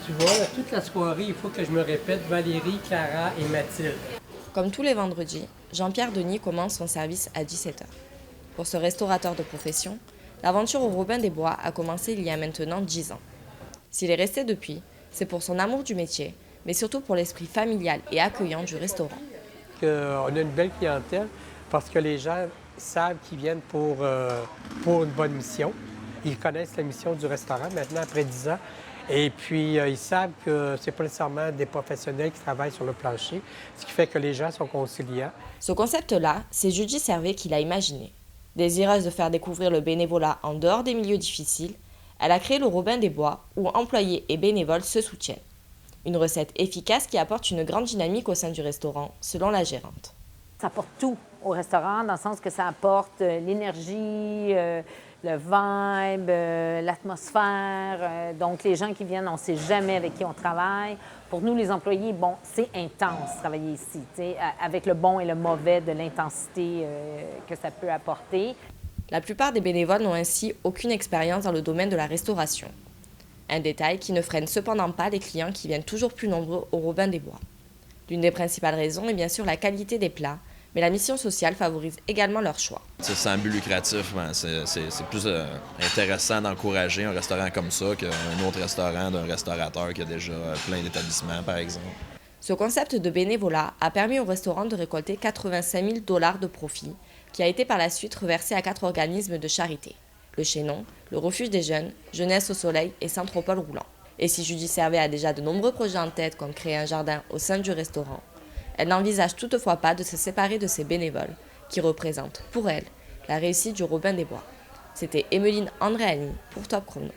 Tu vois, là, toute la soirée, il faut que je me répète Valérie, Clara et Mathilde. Comme tous les vendredis, Jean-Pierre Denis commence son service à 17 heures. Pour ce restaurateur de profession, l'aventure au Robin des Bois a commencé il y a maintenant 10 ans. S'il est resté depuis, c'est pour son amour du métier, mais surtout pour l'esprit familial et accueillant du restaurant. On a une belle clientèle parce que les gens savent qu'ils viennent pour une bonne mission. Ils connaissent la mission du restaurant maintenant après 10 ans. Et puis, ils savent que ce n'est pas nécessairement des professionnels qui travaillent sur le plancher, ce qui fait que les gens sont conciliants. Ce concept-là, c'est Judy Servet qui l'a imaginé. Désireuse de faire découvrir le bénévolat en dehors des milieux difficiles, elle a créé le Robin des Bois où employés et bénévoles se soutiennent. Une recette efficace qui apporte une grande dynamique au sein du restaurant, selon la gérante. Ça apporte tout au restaurant, dans le sens que ça apporte l'énergie, le vibe, l'atmosphère. Donc, les gens qui viennent, on ne sait jamais avec qui on travaille. Pour nous, les employés, bon, c'est intense travailler ici, avec le bon et le mauvais de l'intensité que ça peut apporter. La plupart des bénévoles n'ont ainsi aucune expérience dans le domaine de la restauration. Un détail qui ne freine cependant pas les clients qui viennent toujours plus nombreux au Robin des Bois. L'une des principales raisons est bien sûr la qualité des plats, mais la mission sociale favorise également leur choix. C'est un but lucratif, c'est plus intéressant d'encourager un restaurant comme ça qu'un autre restaurant d'un restaurateur qui a déjà plein d'établissements, par exemple. Ce concept de bénévolat a permis au restaurant de récolter 85 000 $ de profit, qui a été par la suite reversé à 4 organismes de charité. Le Chaînon, le Refuge des Jeunes, Jeunesse au Soleil et Saint-Tropol Roulant. Et si Judy Servet a déjà de nombreux projets en tête comme créer un jardin au sein du restaurant, elle n'envisage toutefois pas de se séparer de ses bénévoles, qui représentent, pour elle, la réussite du Robin des Bois. C'était Emeline Andréani pour Top Chrono.